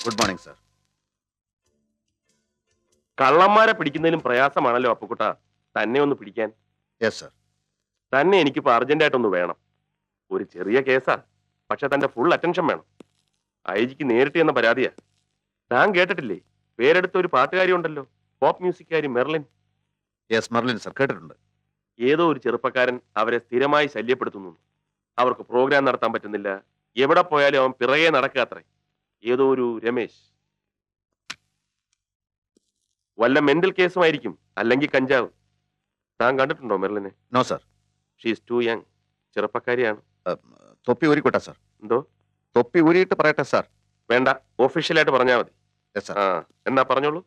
Good morning sir. കള്ളന്മാരെ പിടിക്കുന്നതിലും പ്രയാസമാണല്ലോ അപ്പുക്കുട്ട തന്നെ ഒന്ന് പിടിക്കാൻ. Yes sir. തന്നെ എനിക്കിപ്പോ അർജന്റായിട്ടൊന്ന് വേണം. ഒരു ചെറിയ കേസാ, പക്ഷെ തന്റെ ഫുൾ അറ്റൻഷൻ വേണം. ഐജിക്ക് നേരിട്ട് എന്ന പരാതിയാ. താൻ കേട്ടിട്ടില്ലേ, പേരെടുത്ത ഒരു പാട്ടുകാരി ഉണ്ടല്ലോ, പോപ്പ് മ്യൂസിക്കാരി മെർലിൻ. യെസ് മെർലിൻ സർ, കേട്ടിട്ടുണ്ട്. ഏതോ ഒരു ചെറുപ്പക്കാരൻ അവരെ സ്ഥിരമായി ശല്യപ്പെടുത്തുന്നു. അവർക്ക് പ്രോഗ്രാം നടത്താൻ പറ്റുന്നില്ല, എവിടെ പോയാലും അവൻ പിറകെ നടക്കാത്രേ. ഏതോ ഒരു രമേശ്. വല്ല മെന്റൽ കേസുമായിരിക്കും, അല്ലെങ്കിൽ കഞ്ചാവ്. താൻ കണ്ടിട്ടുണ്ടോ മെർലിനെ? No sir. She's too young. ചെറുപ്പക്കാരിയാണ്. തൊപ്പി ഊരിക്കോട്ടെ സർ. എന്തോ? തൊപ്പി ഊരിയിട്ട് പറയട്ടെ സാർ. വേണ്ട, ഒഫീഷ്യലായിട്ട് പറഞ്ഞാൽ മതി. Yes sir. ആ, എന്നാ പറഞ്ഞോളൂ.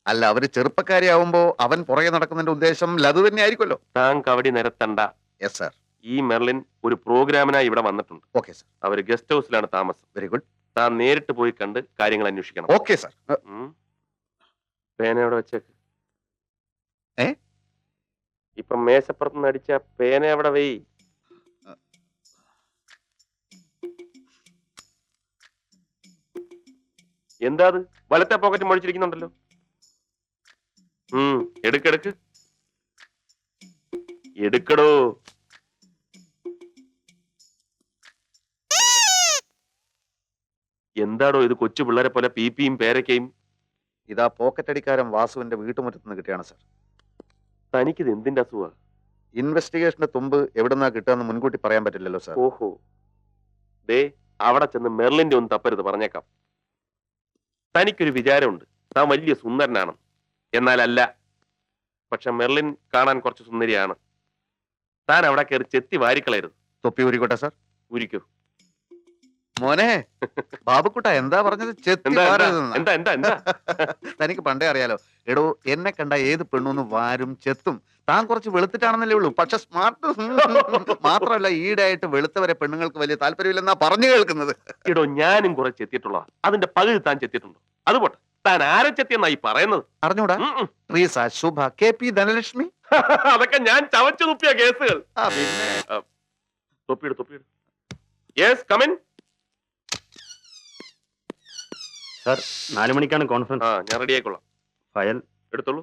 അല്ല, അവര് ചെറുപ്പക്കാരിയാവുമ്പോ അവൻ പുറകെ നടക്കുന്നതിന്റെ ഉദ്ദേശം ലതു തന്നെ ആയിരിക്കുമല്ലോ. താൻ കവടി നിരത്തണ്ട. Yes sir. ഈ മെർലിൻ ഒരു പ്രോഗ്രാമിനായി ഇവിടെ വന്നിട്ടുണ്ട്. Okay sir. അവര് ഗസ്റ്റ് ഹൗസിലാണ് താമസം. Very good. താൻ നേരിട്ട് പോയി കണ്ട് കാര്യങ്ങൾ അന്വേഷിക്കണം. Okay sir. പേന എവിടെ വെച്ചേക്ക്? ഏ? ഇപ്പൊ മേശപ്പുറത്ത് നിന്ന് അടിച്ച പേന എവിടെ വെയ്? എന്താ അത്? വലത്തെ പോക്കറ്റ് മുഴിച്ചിരിക്കുന്നുണ്ടല്ലോ. എടുക്കെടുക്ക്, എടുക്കടോ. എന്താടോ ഇത്, കൊച്ചു പിള്ളേരെ പോലെ പീപ്പിയും പേരക്കയും? ഇതാ പോക്കറ്റ് അടിക്കാരൻ വാസുവിന്റെ വീട്ടുമുറ്റത്ത് നിന്ന് കിട്ടിയാണ് സർ. തനിക്കിത് എന്തിന്റെ അസുഖ? ഇൻവെസ്റ്റിഗേഷന്റെ തുമ്പ് എവിടെന്നാ കിട്ടുകയെന്ന് മുൻകൂട്ടി പറയാൻ പറ്റില്ലല്ലോ സർ. ഓഹോ, ദേ അവിടെ ചെന്ന് മെർലിന്റെ ഒന്ന് തപ്പരുത്, പറഞ്ഞേക്കാം. തനിക്കൊരു വിചാരമുണ്ട്, താൻ വലിയ സുന്ദരനാണ്. എന്നാലല്ല. പക്ഷെ മെർലിൻ കാണാൻ കുറച്ച് സുന്ദരിയാണ്. താൻ അവിടെ കയറി ചെത്തി വാരിക്കളയരുത്. തൊപ്പി ഊരിക്കോട്ടെ സർ. ഊരിക്കോ. മോനെ ബാബുക്കുട്ട എന്താ പറഞ്ഞത്? ചെത്തി എന്താ വാരരുതെന്നാ? എന്താ എന്താ എന്താ? തനിക്ക് പണ്ടേ അറിയാലോ. എടോ, എന്നെ കണ്ട ഏത് പെണ്ണൊന്ന് വാരും ചെത്തും. താൻ കുറച്ച് വെളുത്തിട്ടാണെന്നല്ലേ ഉള്ളൂ, പക്ഷെ സ്മാർട്ട്. മാത്രമല്ല, ഈടായിട്ട് വെളുത്തവരെ പെണ്ണുങ്ങൾക്ക് വലിയ താല്പര്യമില്ലെന്നാ പറഞ്ഞു കേൾക്കുന്നത്. ഇടോ, ഞാനും കുറെ ചെത്തിയിട്ടുള്ള, അതിന്റെ പകുതി താൻ ചെത്തിയിട്ടുണ്ടോ? അതുപോട്ടെ, താൻ ആരെ ചെത്തിയെന്നായി പറയുന്നത്? അറിഞ്ഞൂടാ? റീസ, ശുഭ, KP ധനലക്ഷ്മി, അതൊക്കെ ഞാൻ ചവച്ചു തുപ്പിയ കേസുകൾ. പിന്നെ തൊപ്പിയിട്, തൊപ്പിയിട്. Yes, come in. സർ, 4 മണിക്കാണ് കോൺഫറൻസ്. ഞാൻ റെഡി ആയിക്കൊള്ളാം. ഫയൽ എടുത്തോളൂ.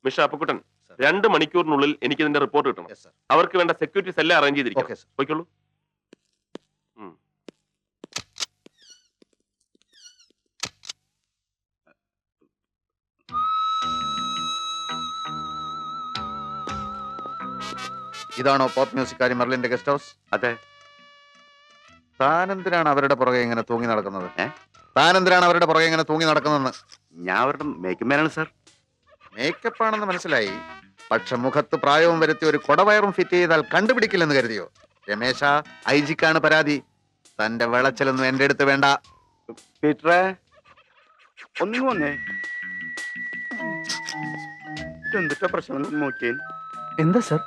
മിസ്റ്റർ അപ്പുക്കുട്ടൻ, 2 മണിക്കൂറിനുള്ളിൽ എനിക്ക് ഇതിന്റെ റിപ്പോർട്ട് കിട്ടണം. Yes, sir. അവർക്ക് വേണ്ട സെക്യൂരിറ്റീസ് എല്ലാം അറേഞ്ച് ചെയ്തിരിക്കും. Okay, sir. പോയിക്കോളൂ. ഇതാണോ പോപ്പ് മ്യൂസിക്കാരി മെർലിന്റെ ഗസ്റ്റ് ഹൗസ്? അതെ. താനെന്തിനാണ് അവരുടെ പുറകെ ഇങ്ങനെ തൂങ്ങി നടക്കുന്നത്? താനെന്തിനാണ് അവരുടെ പുറകെ ഇങ്ങനെ തൂങ്ങി നടക്കുന്നതെന്ന്? ഞാൻ അവരുടെ മേക്കപ്പ് മാനാണ് സർ. മേക്കപ്പ് ആണെന്ന് മനസ്സിലായി, പക്ഷെ മുഖത്ത് പ്രായവും വരുത്തി ഒരു കൊടവയറും ഫിറ്റ് ചെയ്താൽ കണ്ടുപിടിക്കില്ലെന്ന് കരുതിയോ? രമേശ, ഐജിക്കാണ് പരാതി. തന്റെ വിളച്ചിലൊന്നും എന്റെ അടുത്ത് വേണ്ട. പീറ്ററെ, ഒന്നും വന്നേ. എന്തിട്ടാ പ്രശ്നം നോക്കിയേ? എന്താ സർ?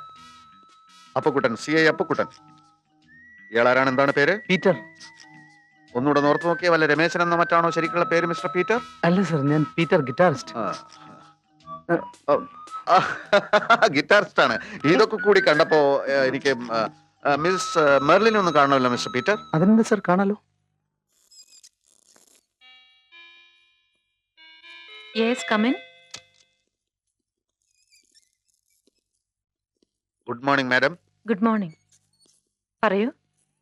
അപ്പുക്കുട്ടൻ, CI അപ്പുക്കുട്ടൻ. ഇയാളാരാണ്? എന്താണ് പേര്? പീറ്റർ. ഒന്നുകൂടെ നോർത്ത് നോക്കിയ വല്ല രമേശൻ എന്ന മറ്റാണോ ശരിക്കുള്ള പേര് മിസ്റ്റർ പീറ്റർ? അല്ല സർ, ഞാൻ പീറ്റർ, ഗിറ്റാറിസ്റ്റ്. ഗിറ്റാറിസ്റ്റ് ആണ്. ഇതൊക്കെ കൂടി കണ്ടപ്പോ എനിക്ക് മിസ് മെർലിനെ ഒന്ന് കാണണമല്ലോ മിസ്റ്റർ പീറ്റർ. അതെന്താ സർ, കാണാലോ. Yes, come in. Good morning madam. Good morning. പറയൂ.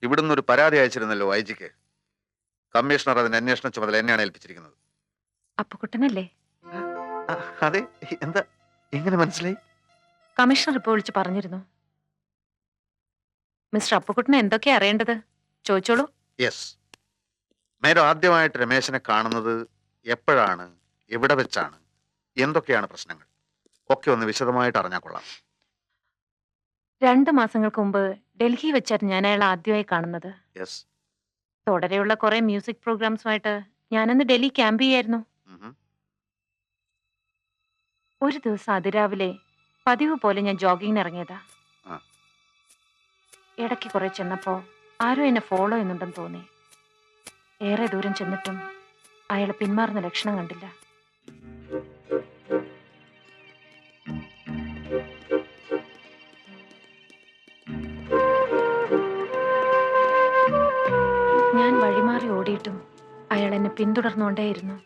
ഇവിടുന്ന് ഒരു പരാതി അയച്ചിരുന്നല്ലോ ഐജിക്ക്. കമ്മീഷണർ അതിന്റെ അന്വേഷണ ചുമതല എന്നെയാണ് ഏൽപ്പിച്ചിരിക്കുന്നത്. അപ്പുക്കുട്ടനല്ലേ? അതെ. എന്താ എങ്ങനെ മനസ്സിലായി? കമ്മീഷണർ ഇപ്പോൾ വിളിച്ച് പറഞ്ഞിരുന്നു. മിസ്റ്റർ അപ്പുക്കുട്ടന് എന്തൊക്കെയാ അറിയേണ്ടത്? ചോദിച്ചോളൂ. യെസ് മാഡം, ആദ്യമായിട്ട് രമേശനെ കാണുന്നത് എപ്പോഴാണ്, എവിടെ വെച്ചാണ്, എന്തൊക്കെയാണ് പ്രശ്നങ്ങൾ ഒക്കെ ഒന്ന് വിശദമായിട്ട് അറിഞ്ഞാൽ കൊള്ളാം. 2 മാസങ്ങൾക്ക് മുമ്പ് ഡൽഹി വെച്ചായിരുന്നു ഞാൻ അയാളെ ആദ്യമായി കാണുന്നത്. യെസ്. തുടരെയുള്ള കുറെ മ്യൂസിക് പ്രോഗ്രാംസുമായിട്ട് ഞാനന്ന് ഡൽഹി ക്യാമ്പ് ചെയ്യായിരുന്നു. ഒരു ദിവസം അതിരാവിലെ പതിവ് പോലെ ഞാൻ ജോഗിങ്ങിന് ഇറങ്ങിയതാ. ഇടയ്ക്ക് കുറെ ചെന്നപ്പോ ആരോ എന്നെ ഫോളോ ചെയ്യുന്നുണ്ടെന്ന് തോന്നി. ഏറെ ദൂരം ചെന്നിട്ടും അയാൾ പിന്മാറുന്ന ലക്ഷണം കണ്ടില്ല. ഞാൻ വഴിമാറി ഓടിയിട്ടും അയാൾ എന്നെ പിന്തുടർന്നുകൊണ്ടേയിരുന്നു.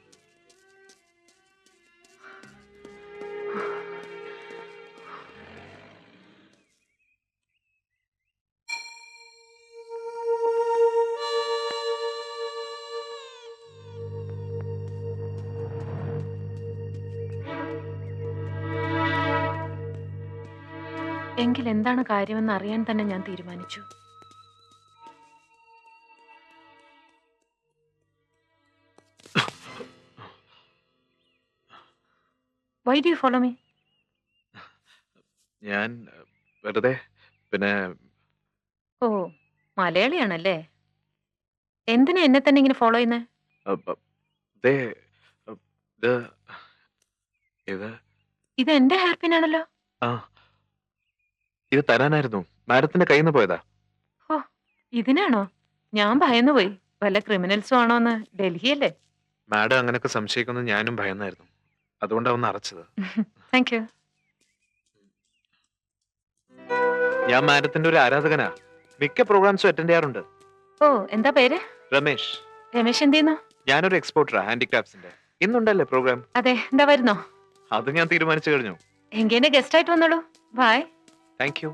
എങ്കിൽ എന്താണ് കാര്യമെന്ന് അറിയാൻ തന്നെ ഞാൻ തീരുമാനിച്ചു. Why do you follow me? ഞാൻ വെറുതെ പിന്നെ ഓ, മലയാളിയാണല്ലേ. എന്തിനാ എന്നെ തന്നെ ഇങ്ങനെ ഫോളോ ചെയ്യുന്നേ? ദേ, ഇത് ഇത് ഇത് എന്റെ ഹെയർ പിൻ ആണല്ലോ. ആ ഇത് തരാനായിരുന്നു, മാഡത്തിന്റെ കയ്യിൽ നിന്ന് പോയതാ. ഓ, ഇതിനാണോ? ഞാൻ ഭയന്നു പോയി. വല്ല ക്രിമിനൽസും ആണോന്ന്. ഡൽഹിയല്ലേ? മാഡം അങ്ങനെയൊക്കെ സംശയിക്കുന്നത് ഞാനും ഭയന്നായിരുന്നു, അതുകൊണ്ടാ ഒന്ന് അറച്ചത്. Thank you. ഞാൻ മാഡത്തിന്റെ ഒരു ആരാധകനാ, മിക്ക പ്രോഗ്രാംസും അറ്റൻഡ് ചെയ്യാറുണ്ട്. ഓ, എന്താ പേര്? രമേശ്. രമേശ് എന്ത് ചെയ്യുന്നു? ഞാനൊരു എക്സ്പോർട്ടറാ ഹാൻഡിക്രാഫ്റ്റ്സിന്റെ. ഇന്നുണ്ടല്ലേ പ്രോഗ്രാം? അതെ, എന്താ വരുന്നോ? അത് ഞാൻ തീരുമാനിച്ചു കഴിഞ്ഞു. എങ്കിൽ എന്നെ ഗസ്റ്റ് ആയിട്ട് വന്നോളൂ. ബൈ. Thank you.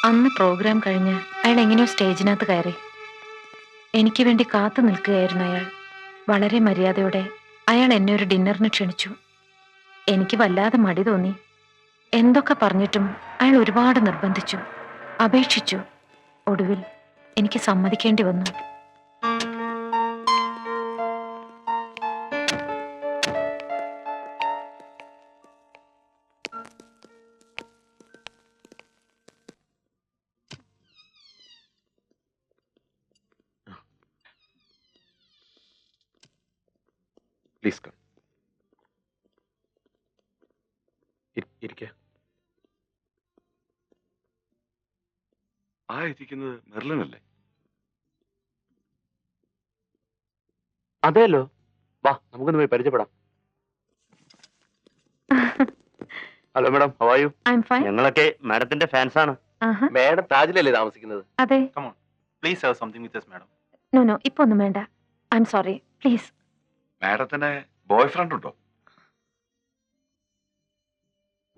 അന്ന് പ്രോഗ്രാം കഴിഞ്ഞ് അയാൾ എങ്ങനെയോ സ്റ്റേജിനകത്ത് കയറി. എനിക്ക് വേണ്ടി കാത്തു നിൽക്കുകയായിരുന്നു അയാൾ. വളരെ മര്യാദയോടെ അയാൾ എന്നെ ഒരു ഡിന്നറിന് ക്ഷണിച്ചു. എനിക്ക് വല്ലാതെ മടി തോന്നി. എന്തൊക്കെ പറഞ്ഞിട്ടും അയാൾ ഒരുപാട് നിർബന്ധിച്ചു, അപേക്ഷിച്ചു. ഒടുവിൽ എനിക്ക് സമ്മതിക്കേണ്ടി വന്നു. Please come. ഇരിക്ക. ആ ഇരിക്കുന്നത് മെർലിനല്ലേ? അതെല്ലോ, വാ നമുക്കൊന്ന് പോയി പരിചയപ്പെടാം. Hello madam, how are you? I am fine. ഞങ്ങളൊക്കെ മാഡത്തിന്റെ ഫാൻസ് ആണ്. മാഡം താജിലല്ലേ താമസിക്കുന്നത്? അതെ. Please have something with us, madam. No no, ഇപ്പൊ ഒന്നും വേണ്ട. I am sorry, please. മാഡത്തിന് ബോയ് ഫ്രണ്ട് ഉണ്ടോ?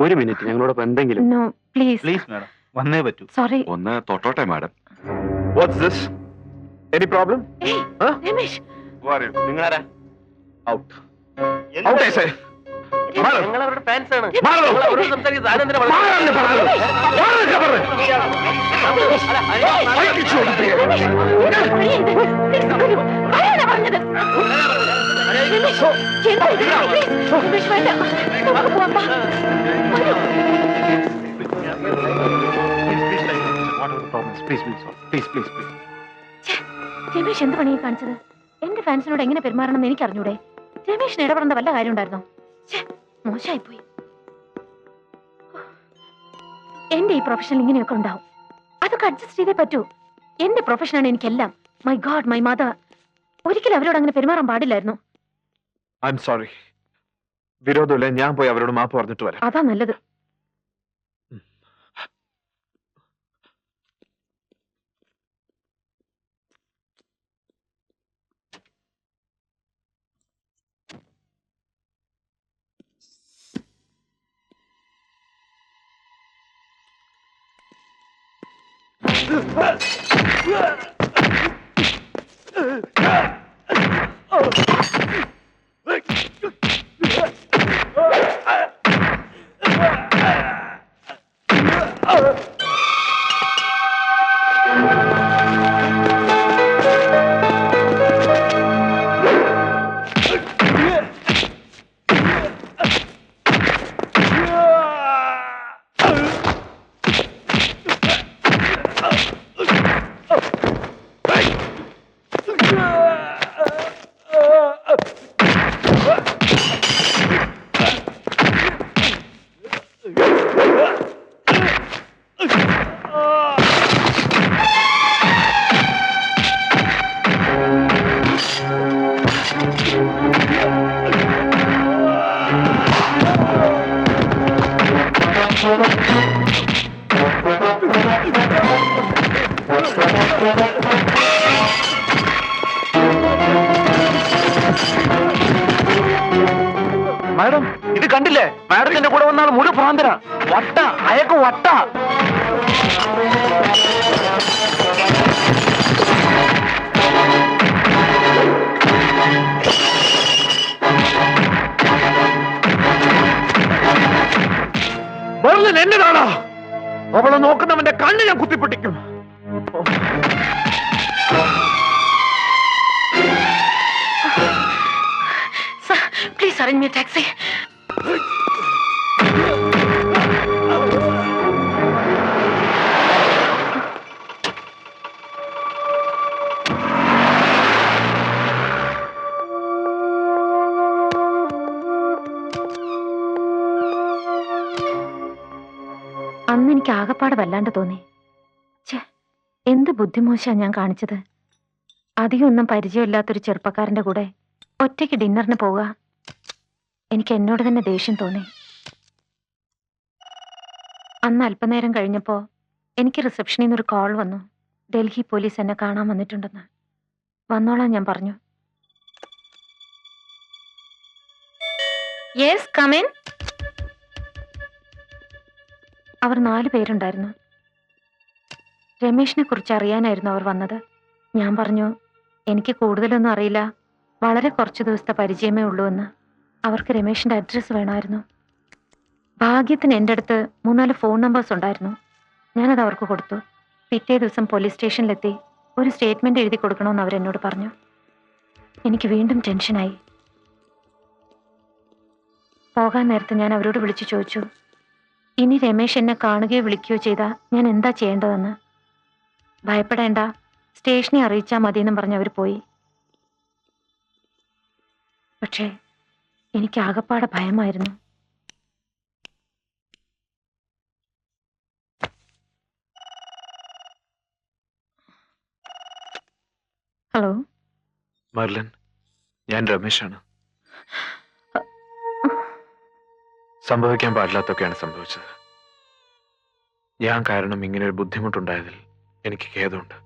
ഒരു മിനിറ്റ്, ഞങ്ങളോടൊപ്പം എന്തെങ്കിലും. No please. പ്ലീസ് മാഡം, വന്നേ പറ്റൂ. സോറി. ഒന്ന് തൊട്ടോട്ടെ madam. What's this? Any problem? ഏയ് രമേശ്, നിങ്ങളാരാ? ഔട്ട്. Out I say. ഞങ്ങൾ അവരുടെ ഫാൻസ് ആണ്. മാറോ. ഞങ്ങൾ അവരോട് സംസാരിക്കുന്നത് താനെന്തിനാ മാറാനല്ലേ പറഞ്ഞത്? മാറാനല്ലേ പറഞ്ഞത്? ആരാണ് പറഞ്ഞത്? രമേശ്, എന്താ ഇത്? പ്ലീസ്, രമേശ് വേണ്ട. നമുക്ക് പോവാം, വാ. വരൂ. ഛെ, രമേശ് എന്ത് പണിയെ കാണിച്ചത്? എന്റെ ഫാൻസിനോട് എങ്ങനെ പെരുമാറണമെന്ന് എനിക്ക് അറിഞ്ഞൂടെ? രമേശിന് ഇടപെടേണ്ട വല്ല കാര്യം ഉണ്ടായിരുന്നോ? മോശമായി പോയി. എന്റെ ഈ പ്രൊഫഷനിൽ ഇങ്ങനെയൊക്കെ ഉണ്ടാവും. അതൊക്കെ അഡ്ജസ്റ്റ് ചെയ്തേ പറ്റൂ. എന്റെ പ്രൊഫഷനാണ് എനിക്കെല്ലാം. My God, my mother. ഒരിക്കലും അവരോട് അങ്ങനെ പെരുമാറാൻ പാടില്ലായിരുന്നു. I am sorry. വിരോധമില്ല, ഞാൻ പോയി അവരോട് മാപ്പ് പറഞ്ഞിട്ട് വരാം. അതാ നല്ലത്. മാഡം ഇത് കണ്ടില്ലേ? മാഡത്തിന്റെ കൂടെ വന്നാൽ മുഴു ഭ്രാന്തന. വട്ട, അയക്ക് വട്ട. മെർലിൻ എന്നതാണോ? അവളെ നോക്കുന്നവന്റെ കണ്ണ് ഞാൻ കുത്തിപ്പൊട്ടിക്കും. Please arrange me taxi. അന്ന് എനിക്ക് ആകപ്പാട് വല്ലാണ്ട് തോന്നി. ഛേ, എന്ത് ബുദ്ധിമോശാ ഞാൻ കാണിച്ചത്. അധികം ഒന്നും പരിചയമില്ലാത്തൊരു ചെറുപ്പക്കാരന്റെ കൂടെ ഒറ്റയ്ക്ക് ഡിന്നറിന് പോവുക. എനിക്ക് എന്നോട് തന്നെ ദേഷ്യം തോന്നി. അന്ന് അല്പനേരം കഴിഞ്ഞപ്പോ എനിക്ക് റിസപ്ഷനിൽ നിന്നൊരു കോൾ വന്നു. ഡൽഹി പോലീസ് എന്നെ കാണാൻ വന്നിട്ടുണ്ടെന്ന്. വന്നോളാൻ ഞാൻ പറഞ്ഞു. Yes come in. അവർ 4 പേരുണ്ടായിരുന്നു. രമേഷിനെ കുറിച്ച് അറിയാനായിരുന്നു അവർ വന്നത്. ഞാൻ പറഞ്ഞു എനിക്ക് കൂടുതലൊന്നും അറിയില്ല, വളരെ കുറച്ച് ദിവസത്തെ പരിചയമേ ഉള്ളൂ എന്ന്. അവർക്ക് രമേഷിന്റെ അഡ്രസ്സ് വേണമായിരുന്നു. ഭാഗ്യത്തിന് എൻ്റെ അടുത്ത് 3-4 ഫോൺ നമ്പേഴ്സ് ഉണ്ടായിരുന്നു. ഞാനത് അവർക്ക് കൊടുത്തു. പിറ്റേ ദിവസം പോലീസ് സ്റ്റേഷനിലെത്തി ഒരു സ്റ്റേറ്റ്മെന്റ് എഴുതി കൊടുക്കണമെന്ന് അവരെന്നോട് പറഞ്ഞു. എനിക്ക് വീണ്ടും ടെൻഷനായി. പോകാൻ നേരത്ത് ഞാൻ അവരോട് വിളിച്ചു ചോദിച്ചു, ഇനി രമേശ് എന്നെ കാണുകയോ വിളിക്കുകയോ ചെയ്താൽ ഞാൻ എന്താ ചെയ്യേണ്ടതെന്ന്. ഭയപ്പെടേണ്ട, സ്റ്റേഷനെ അറിയിച്ചാൽ മതിയെന്നും പറഞ്ഞ് അവർ പോയി. പക്ഷേ എനിക്ക് ആകപ്പാടെ ഭയമായിരുന്നു. ഹലോ മെർലിൻ, ഞാൻ രമേശാണ്. സംഭവിക്കാൻ പാടില്ലാത്തൊക്കെയാണ് സംഭവിച്ചത്. ഞാൻ കാരണം ഇങ്ങനെ ഒരു ബുദ്ധിമുട്ടുണ്ടായതിൽ എനിക്ക് ഖേദമുണ്ട്.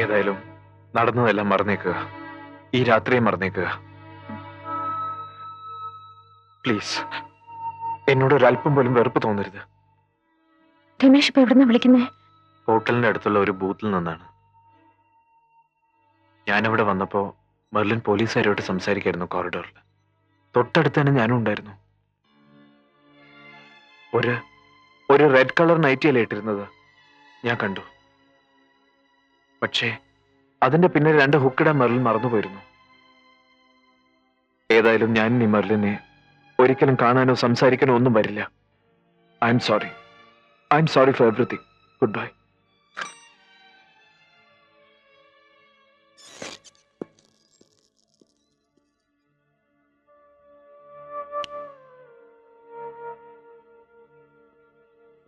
ഏതായാലും നടന്നതെല്ലാം മറന്നേക്കുക. ഈ രാത്രിയെ മറന്നേക്കുക. പ്ലീസ്, എന്നോട് ഒരല്പം പോലും വെറുപ്പ് തോന്നരുത്. രമേശ് ഇപ്പൊ എവിടുന്നാ വിളിക്കുന്നേ? ഹോട്ടലിന്റെ അടുത്തുള്ള ഒരു ബൂത്തിൽ നിന്നാണ്. ഞാനിവിടെ വന്നപ്പോ മെർലിൻ പോലീസുകാരോട്ട് സംസാരിക്കായിരുന്നു കോറിഡോറിൽ. തൊട്ടടുത്ത് തന്നെ ഞാനും ഉണ്ടായിരുന്നു. ഒരു റെഡ് കളർ നൈറ്റിയല്ലേ ഇട്ടിരുന്നത്, ഞാൻ കണ്ടു. പക്ഷേ അതിന്റെ പിന്നെ 2 ഹുക്കിട മെർലിൻ മറന്നുപോയിരുന്നു. ഏതായാലും ഞാൻ ഇനി മെർലിനെ ഒരിക്കലും കാണാനോ സംസാരിക്കാനോ ഒന്നും വരില്ല. I am sorry four everything. Good bye.